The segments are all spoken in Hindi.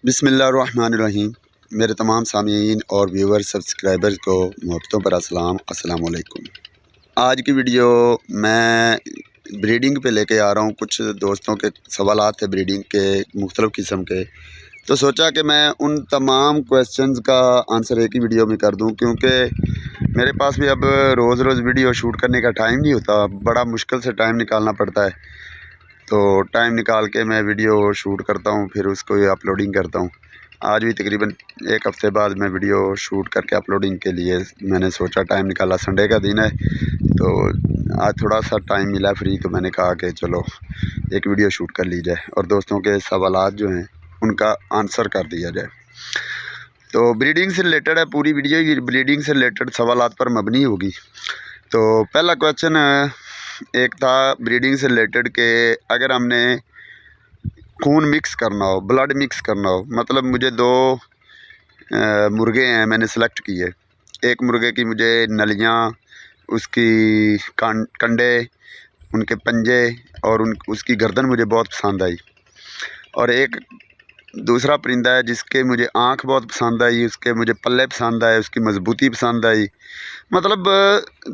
बिस्मिल्लाहिर्रहमानिर्रहीम। मेरे तमाम सामीन और व्यूवर सब्सक्राइबर्स को मोहब्बतों पर अस्सलाम वालेकुम। आज की वीडियो मैं ब्रीडिंग पे लेके आ रहा हूँ। कुछ दोस्तों के सवालात थे ब्रीडिंग के मुख्तलिफ़ किस्म के, तो सोचा कि मैं उन तमाम क्वेश्चंस का आंसर एक ही वीडियो में कर दूँ, क्योंकि मेरे पास भी अब रोज़ रोज़ वीडियो शूट करने का टाइम नहीं होता। बड़ा मुश्किल से टाइम निकालना पड़ता है, तो टाइम निकाल के मैं वीडियो शूट करता हूँ, फिर उसको अपलोडिंग करता हूँ। आज भी तकरीबन एक हफ़्ते बाद मैं वीडियो शूट करके अपलोडिंग के लिए मैंने सोचा, टाइम निकाला। संडे का दिन है तो आज थोड़ा सा टाइम मिला फ्री, तो मैंने कहा कि चलो एक वीडियो शूट कर ली जाए और दोस्तों के सवालात जो हैं उनका आंसर कर दिया जाए। तो ब्रीडिंग से रिलेटेड है पूरी वीडियो, ये ब्रीडिंग से रिलेटेड सवालात पर मबनी होगी। तो पहला क्वेश्चन एक था ब्रीडिंग से रिलेटेड के अगर हमने खून मिक्स करना हो, ब्लड मिक्स करना हो, मतलब मुझे दो मुर्गे हैं मैंने सेलेक्ट किए। एक मुर्गे की मुझे नलियाँ, उसकी कंडे, उनके पंजे और उसकी गर्दन मुझे बहुत पसंद आई। और एक दूसरा परिंदा है जिसके मुझे आँख बहुत पसंद आई, उसके मुझे पल्ले पसंद आए, उसकी मजबूती पसंद आई। मतलब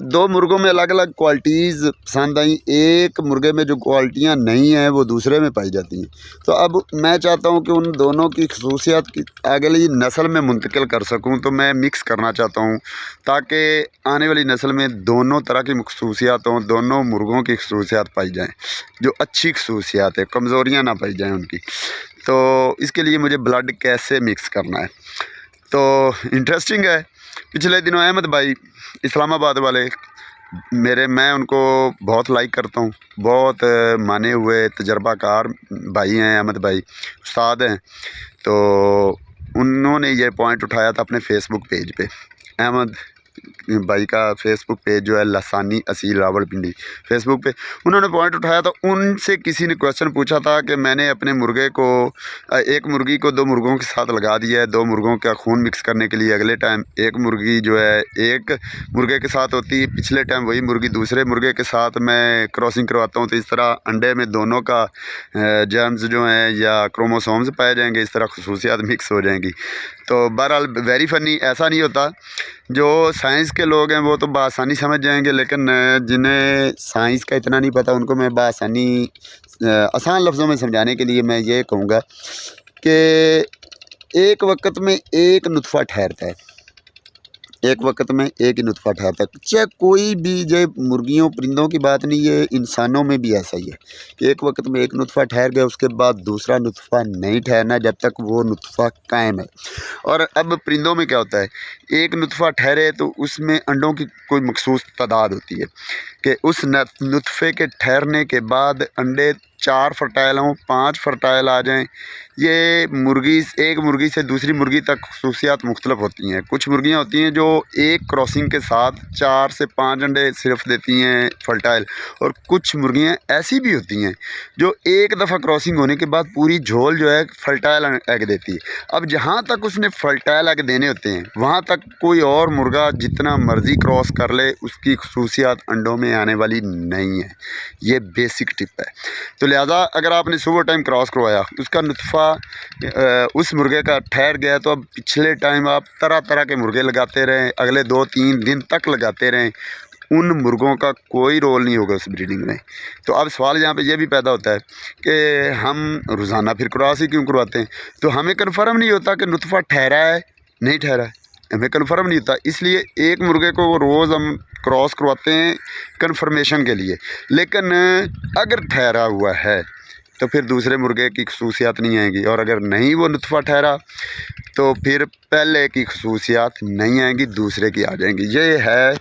दो मुर्गों में अलग अलग क्वालिटीज़ पसंद आई। एक मुर्गे में जो क्वालिटियाँ नहीं हैं वो दूसरे में पाई जाती हैं। तो अब मैं चाहता हूं कि उन दोनों की खसूसियात की अगली नस्ल में मुंतकिल कर सकूं, तो मैं मिक्स करना चाहता हूं ताकि आने वाली नस्ल में दोनों तरह की खसूसियात हों, दोनों मुर्गों की खसूसियात पाई जाएँ, जो अच्छी खसूसियात है, कमज़ोरियाँ ना पाई जाएँ उनकी। तो इसके लिए मुझे ब्लड कैसे मिक्स करना है, तो इंटरेस्टिंग है। पिछले दिनों अहमद भाई इस्लामाबाद वाले मैं उनको बहुत लाइक करता हूँ, बहुत माने हुए तजर्बाकार भाई हैं, अहमद भाई उस्ताद हैं। तो उन्होंने ये पॉइंट उठाया था अपने फेसबुक पेज पे। अहमद भाई का फेसबुक पेज जो है लसानी असील रावलपिंडी फेसबुक पे, उन्होंने पॉइंट उठाया था। उनसे किसी ने क्वेश्चन पूछा था कि मैंने अपने मुर्गे को एक मुर्गी को दो मुर्गों के साथ लगा दिया है, दो मुर्गों का खून मिक्स करने के लिए। अगले टाइम एक मुर्गी जो है एक मुर्गे के साथ होती है, पिछले टाइम वही मुर्गी दूसरे मुर्गे के साथ मैं क्रॉसिंग करवाता हूँ, तो इस तरह अंडे में दोनों का जर्म्स जो हैं या क्रोमोसोम्स पाए जाएंगे, इस तरह खसूसियात मिक्स हो जाएंगी। तो बहरहाल वेरी फ़नी, ऐसा नहीं होता। जो साइंस के लोग हैं वो तो बआसानी समझ जाएंगे, लेकिन जिन्हें साइंस का इतना नहीं पता उनको मैं बआसानी आसान लफ्ज़ों में समझाने के लिए मैं ये कहूँगा कि एक वक्त में एक नुतफ़ा ठहरता है, एक वक्त में एक ही नुतफ़ा ठहरता है। चाहे कोई भी, जो मुर्गियों परिंदों की बात नहीं, ये इंसानों में भी ऐसा ही है कि एक वक्त में एक नुतफ़ा ठहर गया, उसके बाद दूसरा नुतफ़ा नहीं ठहरना जब तक वो नुतफ़ा कायम है। और अब परिंदों में क्या होता है, एक नुतफ़ा ठहरे तो उसमें अंडों की कोई मखसूस तादाद होती है कि उस नुतफ़े के ठहरने के बाद अंडे 4 फर्टाइल हों, 5 फर्टाइल आ जाएँ। ये एक मुर्गी से दूसरी मुर्गी तक खसूसियात मुख्तलिफ होती हैं। कुछ मुर्गियाँ होती हैं जो एक क्रॉसिंग के साथ 4 से 5 अंडे सिर्फ देती हैं फर्टाइल, और कुछ मुर्गियाँ ऐसी भी होती हैं जो एक दफ़ा क्रॉसिंग होने के बाद पूरी झोल जो है फर्टाइल एग देती है। अब जहाँ तक उसने फर्टाइल एग देने होते हैं वहाँ तक कोई और मुर्गा जितना मर्ज़ी क्रॉस कर ले, उसकी खसूसियात अंडों में आने वाली नहीं है। ये बेसिक टिप है। तो लिहाजा अगर आपने सुबह टाइम क्रॉस करवाया, उसका नुतफ़ा उस मुर्गे का ठहर गया, तो अब पिछले टाइम आप तरह तरह के मुर्गे लगाते रहें, अगले 2-3 दिन तक लगाते रहें, उन मुर्गों का कोई रोल नहीं होगा उस ब्रीडिंग में। तो अब सवाल यहाँ पे ये भी पैदा होता है कि हम रोज़ाना फिर क्रॉस ही क्यों करवाते हैं, तो हमें कन्फर्म नहीं होता कि नुतफ़ा ठहरा है नहीं ठहरा है, हमें कन्फर्म नहीं होता। इसलिए एक मुर्गे को रोज़ हम क्रॉस करवाते हैं कन्फर्मेशन के लिए, लेकिन अगर ठहरा हुआ है तो फिर दूसरे मुर्गे की खसूसियात नहीं आएंगी, और अगर नहीं वो नुतफ़ा ठहरा तो फिर पहले की खसूसियात नहीं आएंगी, दूसरे की आ जाएंगी। ये है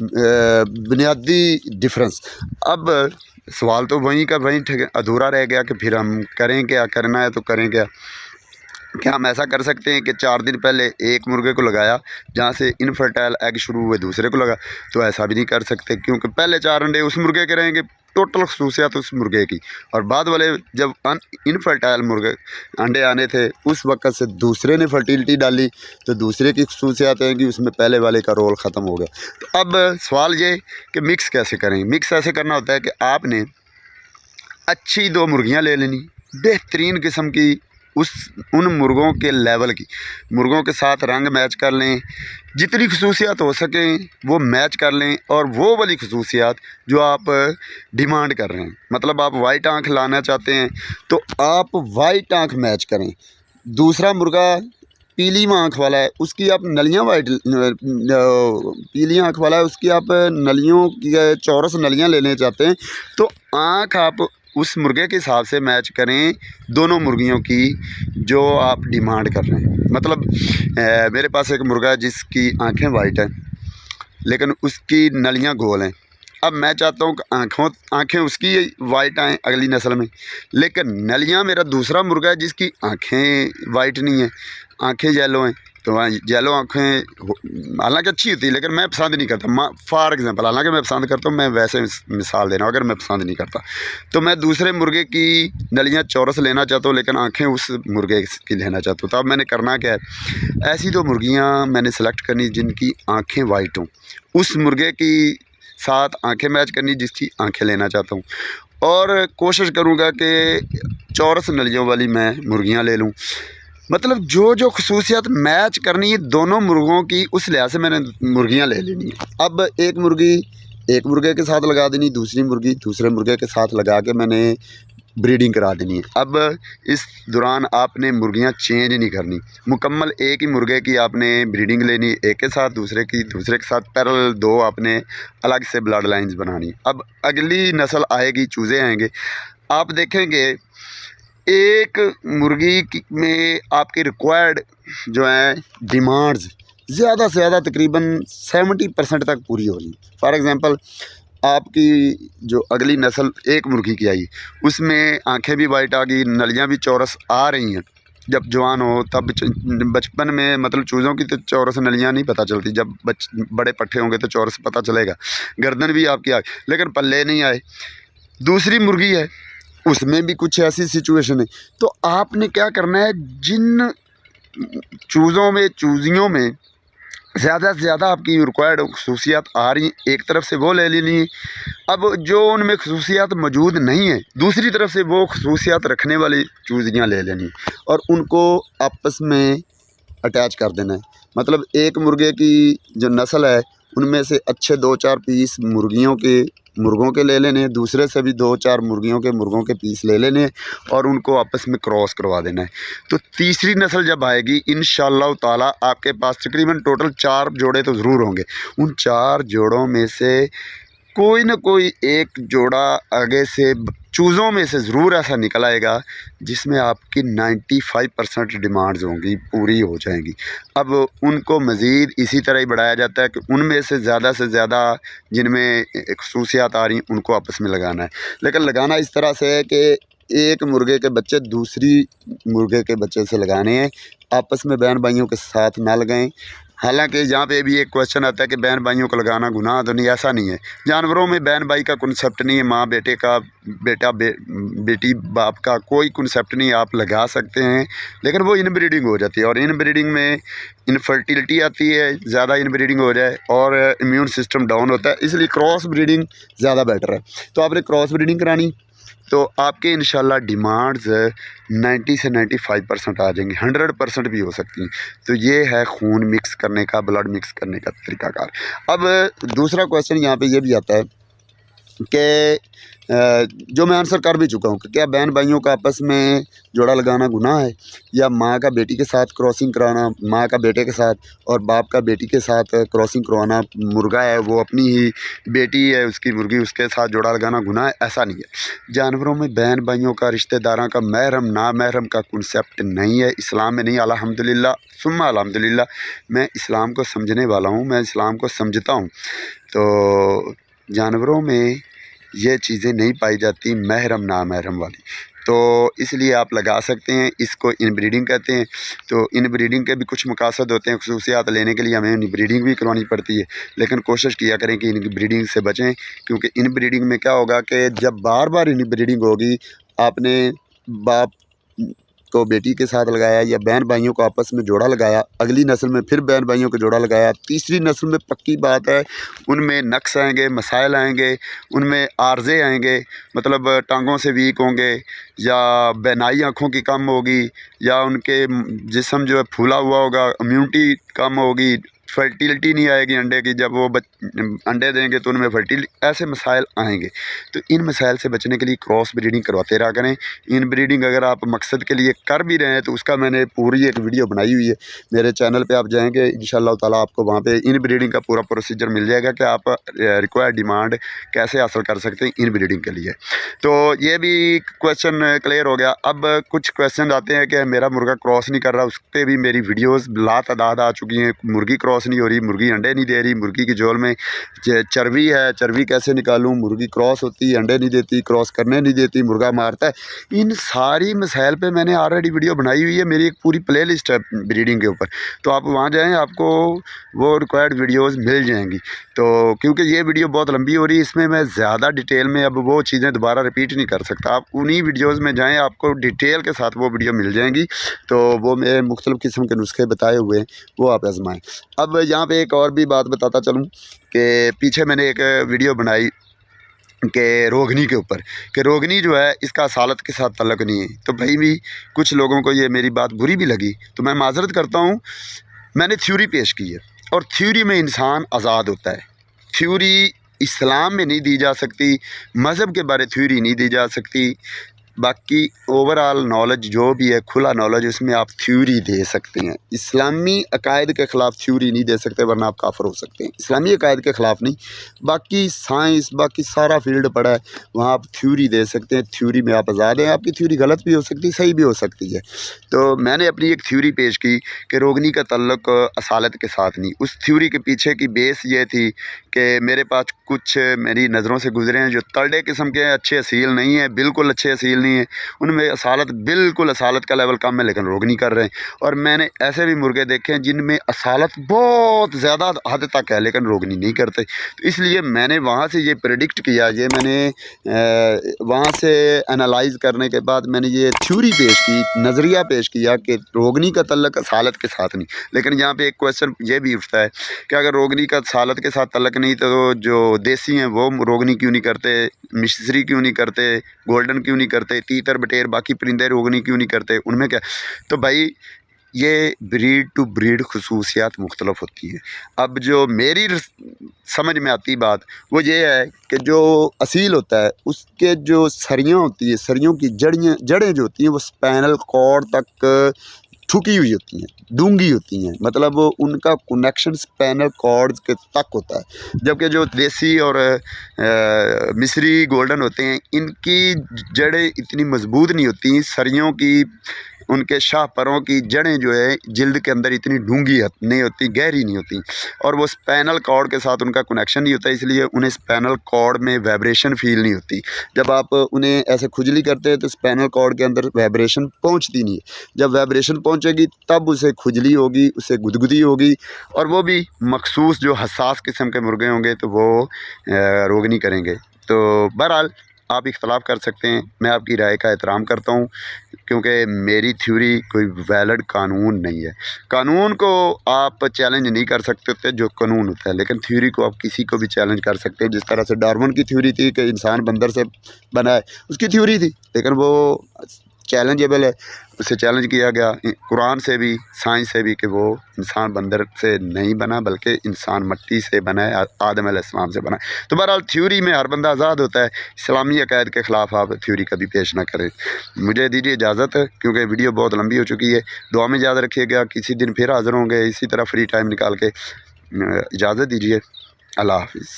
बुनियादी डिफरेंस। अब सवाल तो वहीं का वहीं अधूरा रह गया कि फिर हम करें क्या, करना है तो करें क्या। क्या हम ऐसा कर सकते हैं कि 4 दिन पहले एक मुर्गे को लगाया, जहाँ से इनफर्टाइल एग शुरू हुए दूसरे को लगा? तो ऐसा भी नहीं कर सकते, क्योंकि पहले 4 अंडे उस मुर्गे के रहेंगे, टोटल खसूसियात उस मुर्गे की, और बाद वाले जब इनफर्टाइल मुर्गे अंडे आने थे उस वक्त से दूसरे ने फर्टिलिटी डाली, तो दूसरे की खसूसियात आएंगी, उसमें पहले वाले का रोल ख़त्म हो गया। तो अब सवाल ये कि मिक्स कैसे करें। मिक्स ऐसे करना होता है कि आपने अच्छी 2 मुर्गियाँ ले लेनी, बेहतरीन किस्म की उन मुर्गों के लेवल की, मुर्गों के साथ रंग मैच कर लें, जितनी खसूसियात हो सकें वो मैच कर लें, और वो वाली खसूसियात जो आप डिमांड कर रहे हैं। मतलब आप वाइट आँख लाना चाहते हैं तो आप वाइट आँख मैच करें। दूसरा मुर्गा पीली आँख वाला है, उसकी आप नलियाँ पीली आँख वाला है, उसकी आप नलियों की चौरस नलियाँ लेने चाहते हैं तो आँख आप उस मुर्गे के हिसाब से मैच करें दोनों मुर्गियों की जो आप डिमांड कर रहे हैं। मतलब मेरे पास एक मुर्गा है जिसकी आँखें वाइट हैं लेकिन उसकी नलियाँ गोल हैं। अब मैं चाहता हूँ कि आँखें उसकी वाइट आएँ अगली नस्ल में, लेकिन नलियाँ मेरा दूसरा मुर्गा है जिसकी आँखें वाइट नहीं हैं, आँखें येलो हैं। तो वहाँ येलो आँखें हालांकि अच्छी होती है लेकिन मैं पसंद नहीं करता। फॉर एग्ज़ाम्पल, हालांकि मैं पसंद करता हूँ, मैं वैसे मिसाल दे रहा हूँ, अगर मैं पसंद नहीं करता तो मैं दूसरे मुर्गे की नलियाँ चौरस लेना चाहता हूँ लेकिन आँखें उस मुर्गे की लेना चाहता हूँ। तो अब मैंने करना क्या है, ऐसी दो मुर्गियाँ मैंने सेलेक्ट करनी जिनकी आँखें वाइट हों, उस मुर्गे की साथ आँखें मैच करनी जिसकी आँखें लेना चाहता हूँ, और कोशिश करूँगा कि चौरस नलियों वाली मैं मुर्गियाँ ले लूँ। मतलब जो जो खसूसियात मैच करनी है दोनों मुर्गों की, उस लिहाज से मैंने मुर्गियाँ ले लेनी है। अब एक मुर्गी एक मुर्गे के साथ लगा देनी, दूसरी मुर्गी दूसरे मुर्गे के साथ लगा के मैंने ब्रीडिंग करा देनी है। अब इस दौरान आपने मुर्गियाँ चेंज नहीं करनी, मुकम्मल एक ही मुर्गे की आपने ब्रीडिंग लेनी, एक के साथ दूसरे के साथ पैरेलल दो आपने अलग से ब्लड लाइन्स बनानी। अब अगली नस्ल आएगी, चूज़े आएंगे, आप देखेंगे एक मुर्गी में आपकी रिक्वायर्ड जो है डिमांड्स ज़्यादा से ज़्यादा तकरीबन 70% तक पूरी हो रही। फॉर एग्ज़ाम्पल, आपकी जो अगली नस्ल एक मुर्गी की आई उसमें आंखें भी वाइट आ गई, नलियाँ भी चौरस आ रही हैं। जब जवान हो तब बचपन में मतलब चूज़ों की तो चौरस नलियाँ नहीं पता चलती, जब बड़े पट्ठे होंगे तो चौरस पता चलेगा। गर्दन भी आपकी आ, लेकिन पल्ले नहीं आए। दूसरी मुर्गी है, उसमें भी कुछ ऐसी सिचुएशन है। तो आपने क्या करना है, जिन चूज़ियों में ज़्यादा से ज़्यादा आपकी रिक्वायर्ड खसूसियात आ रही हैं, एक तरफ से वो ले लेनी है। अब जो उनमें खसूसियात मौजूद नहीं है, दूसरी तरफ से वो खसूसियात रखने वाली चूज़ियाँ ले लेनी और उनको आपस में अटैच कर देना है। मतलब एक मुर्गे की जो नस्ल है उनमें से अच्छे 2-4 पीस मुर्गों के ले लेने, दूसरे से भी 2-4 मुर्गों के पीस ले लेने और उनको आपस में क्रॉस करवा देना है। तो तीसरी नस्ल जब आएगी इंशाअल्लाह ताला आपके पास तकरीबन टोटल 4 जोड़े तो ज़रूर होंगे। उन 4 जोड़ों में से कोई ना कोई एक जोड़ा आगे से चूज़ों में से ज़रूर ऐसा निकल आएगा जिसमें आपकी 95% डिमांड्स होंगी, पूरी हो जाएंगी। अब उनको मज़ीद इसी तरह ही बढ़ाया जाता है कि उनमें से ज़्यादा जिनमें खसूसियात आ रही हैं उनको आपस में लगाना है। लेकिन लगाना इस तरह से है कि एक मुर्गे के बच्चे दूसरी मुर्गे के बच्चे से लगाने हैं, आपस में बहन भाइयों के साथ ना लगाएं। हालांकि यहाँ पे भी एक क्वेश्चन आता है कि बहन भाइयों को लगाना गुनाह तो नहीं, ऐसा नहीं है। जानवरों में बहन भाई का कॉन्सेप्ट नहीं है, माँ बेटे का, बेटी बाप का कोई कॉन्सेप्ट नहीं है। आप लगा सकते हैं लेकिन वो इनब्रीडिंग हो जाती है और इनब्रीडिंग में इनफर्टिलिटी आती है, ज़्यादा इनब्रीडिंग हो जाए और इम्यून सिस्टम डाउन होता है, इसलिए क्रॉस ब्रीडिंग ज़्यादा बेटर है। तो आपने क्रॉस ब्रीडिंग करानी तो आपके इंशाल्लाह डिमांड्स 90 से 95% आ जाएंगी, 100% भी हो सकती हैं। तो ये है खून मिक्स करने का, ब्लड मिक्स करने का तरीकाकार। अब दूसरा क्वेश्चन यहाँ पे ये भी आता है कि जो मैं आंसर कर भी चुका हूँ कि क्या बहन भाइयों का आपस में जोड़ा लगाना गुनाह है, या माँ का बेटी के साथ क्रॉसिंग कराना, माँ का बेटे के साथ और बाप का बेटी के साथ क्रॉसिंग करवाना, मुर्गा है वो अपनी ही बेटी है उसकी मुर्गी उसके साथ जोड़ा लगाना गुनाह है, ऐसा नहीं है। जानवरों में बहन भाइयों का, रिश्तेदारों का महरम ना महरम का कॉन्सेप्ट नहीं है, इस्लाम में नहीं। अल्हम्दुलिल्लाह सुम्मा अल्हम्दुलिल्लाह, मैं इस्लाम को समझने वाला हूँ, मैं इस्लाम को समझता हूँ। तो जानवरों में ये चीज़ें नहीं पाई जाती महरम ना महरम वाली, तो इसलिए आप लगा सकते हैं। इसको इनब्रीडिंग कहते हैं। तो इनब्रीडिंग के भी कुछ मकासद होते हैं, खसूसियात लेने के लिए हमें इनब्रीडिंग भी करवानी पड़ती है, लेकिन कोशिश किया करें कि इनब्रीडिंग से बचें, क्योंकि इनब्रीडिंग में क्या होगा कि जब बार बार इनब्रीडिंग होगी, आपने बाप को बेटी के साथ लगाया या बहन भाइयों को आपस में जोड़ा लगाया, अगली नस्ल में फिर बहन भाइयों को जोड़ा लगाया, तीसरी नस्ल में पक्की बात है उनमें नक्स आएंगे, मसाइल आएंगे, उनमें आर्जे आएंगे, मतलब टांगों से वीक होंगे या बेनाई आँखों की कम होगी या उनके जिस्म जो है फूला हुआ होगा, इम्यूनिटी कम होगी, फर्टिलिटी नहीं आएगी अंडे की, जब वो अंडे देंगे तो उनमें फर्टिलिटी, ऐसे मसाइल आएंगे। तो इन मसाइल से बचने के लिए क्रॉस ब्रीडिंग करवाते रहा करें। इन ब्रीडिंग अगर आप मकसद के लिए कर भी रहे हैं तो उसका मैंने पूरी एक वीडियो बनाई हुई है, मेरे चैनल पे आप जाएंगे इंशाल्लाह ताला आपको वहाँ पे इन ब्रीडिंग का पूरा प्रोसीजर मिल जाएगा कि आप रिक्वायर्ड डिमांड कैसे हासिल कर सकते हैं इन ब्रीडिंग के लिए। तो ये भी क्वेश्चन क्लियर हो गया। अब कुछ क्वेश्चन आते हैं कि मेरा मुर्गा क्रॉस नहीं कर रहा, उस पर भी मेरी वीडियोज़ लातादाद आ चुकी हैं। मुर्गी क्रॉस नहीं हो रही, मुर्गी अंडे नहीं दे रही, मुर्गी की झोल में चर्बी है, चर्बी कैसे निकालूं, मुर्गी क्रॉस होती है अंडे नहीं देती, क्रॉस करने नहीं देती, मुर्गा मारता है। इन सारी मसाइल पे मैंने ऑलरेडी वीडियो बनाई हुई है, मेरी एक पूरी प्लेलिस्ट है ब्रीडिंग के ऊपर, तो आप वहाँ जाएं, आपको वो रिक्वायर्ड वीडियोज़ मिल जाएंगी। तो क्योंकि ये वीडियो बहुत लंबी हो रही है, इसमें मैं ज़्यादा डिटेल में अब वो चीज़ें दोबारा रिपीट नहीं कर सकता। आप उन्हीं वीडियोज़ में जाएँ, आपको डिटेल के साथ वो वीडियो मिल जाएंगी। तो वो मैं मुख्तलिफ़ किस्म के नुस्खे बताए हुए हैं, वो आप आजमाएँ। अब यहाँ पे एक और भी बात बताता चलूँ कि पीछे मैंने एक वीडियो बनाई कि रोगनी के ऊपर, कि रोगनी जो है इसका असालत के साथ तल्लुक़ नहीं है। तो भाई भी कुछ लोगों को ये मेरी बात बुरी भी लगी, तो मैं माज़रत करता हूँ। मैंने थ्योरी पेश की है और थ्योरी में इंसान आज़ाद होता है। थ्योरी इस्लाम में नहीं दी जा सकती, मज़हब के बारे थ्योरी नहीं दी जा सकती, बाकी ओवरऑल नॉलेज जो भी है, खुला नॉलेज, उसमें आप थ्योरी दे सकते हैं। इस्लामी अकायद के ख़िलाफ़ थ्योरी नहीं दे सकते, वरना आप काफ़िर हो सकते हैं। इस्लामी अकायद के ख़िलाफ़ नहीं, बाकी साइंस, बाकी सारा फील्ड पड़ा है, वहाँ आप थ्योरी दे सकते हैं। थ्योरी में आप आज़ाद हैं, आपकी थ्योरी गलत भी हो सकती है, सही भी हो सकती है। तो मैंने अपनी एक थ्योरी पेश की कि रोगनी का तल्लुक़ असालत के साथ नहीं। उस थ्योरी के पीछे की बेस ये थी कि मेरे पास कुछ मेरी नज़रों से गुजरे हैं जो तगड़े किस्म के हैं, अच्छे असील नहीं है, बिल्कुल अच्छे असील नहीं है, उनमें असालत बिल्कुल असालत का लेवल कम है, लेकिन रोगनी कर रहे हैं। और मैंने ऐसे भी मुर्गे देखे हैं जिनमें असालत बहुत ज़्यादा हद तक है, लेकिन रोगनी नहीं करते। तो इसलिए मैंने वहाँ से ये प्रेडिक्ट किया, ये मैंने वहाँ से एनालाइज़ करने के बाद मैंने ये थ्योरी पेश की, नज़रिया पेश किया कि रोगनी का तल्लुक़ असालत के साथ नहीं। लेकिन यहाँ पर एक क्वेश्चन ये भी उठता है कि अगर रोगनी का असालत के साथ तल्लुक़ नहीं, तो जो देसी हैं वो रोगनी क्यों नहीं करते, मिस्री क्यों नहीं करते, गोल्डन क्यों नहीं करते, तीतर बटेर बाकी परिंदे रोगनी क्यों नहीं करते, उनमें क्या? तो भाई ये ब्रीड टू ब्रीड खसूसियात मुख्तलिफ होती है। अब जो मेरी समझ में आती बात वो ये है कि जो असील होता है उसके जो सरियाँ होती है, सरियों की जड़ें जो होती हैं वो स्पाइनल कॉर्ड तक ठुकी हुई होती हैं, डूंगी होती हैं, मतलब वो उनका कनेक्शन स्पाइनल कॉर्ड के तक होता है। जबकि जो देसी और मिस्री गोल्डन होते हैं, इनकी जड़ें इतनी मजबूत नहीं होती, सरियों की, उनके शाह परों की जड़ें जो है जिल्द के अंदर इतनी डूंगी नहीं होती, गहरी नहीं होती, और वो स्पाइनल कॉर्ड के साथ उनका कनेक्शन नहीं होता, इसलिए उन्हें स्पाइनल कॉर्ड में वाइब्रेशन फील नहीं होती। जब आप उन्हें ऐसे खुजली करते हैं तो स्पाइनल कॉर्ड के अंदर वाइब्रेशन पहुंचती नहीं है। जब वाइब्रेशन पहुंचेगी तब उसे खुजली होगी, उसे गुदगुदी होगी, और वो भी मखसूस जो हसास किस्म के मुर्गे होंगे तो वो रोगनी करेंगे। तो बहरहाल आप इख्तलाफ कर सकते हैं, मैं आपकी राय का एहतराम करता हूँ, क्योंकि मेरी थ्योरी कोई वैलिड कानून नहीं है। कानून को आप चैलेंज नहीं कर सकते होते जो कानून होता है, लेकिन थ्योरी को आप किसी को भी चैलेंज कर सकते हैं। जिस तरह से डार्विन की थ्योरी थी कि इंसान बंदर से बना है, उसकी थ्योरी थी, लेकिन वो चैलेंजेबल है, उसे चैलेंज किया गया कुरान से भी, साइंस से भी, कि वो इंसान बंदर से नहीं बना बल्कि इंसान मिट्टी से बना है, आदम अलैहिस्सलाम से बना है। तो बहरहाल थ्योरी में हर बंदा आज़ाद होता है, इस्लामी अकायद के ख़िलाफ़ आप थ्योरी कभी पेश ना करें। मुझे दीजिए इजाज़त, क्योंकि वीडियो बहुत लंबी हो चुकी है। दुआ में याद रखिएगा, किसी दिन फिर हाज़िर होंगे इसी तरह फ्री टाइम निकाल के। इजाज़त दीजिए, अल्लाह हाफ़िज़।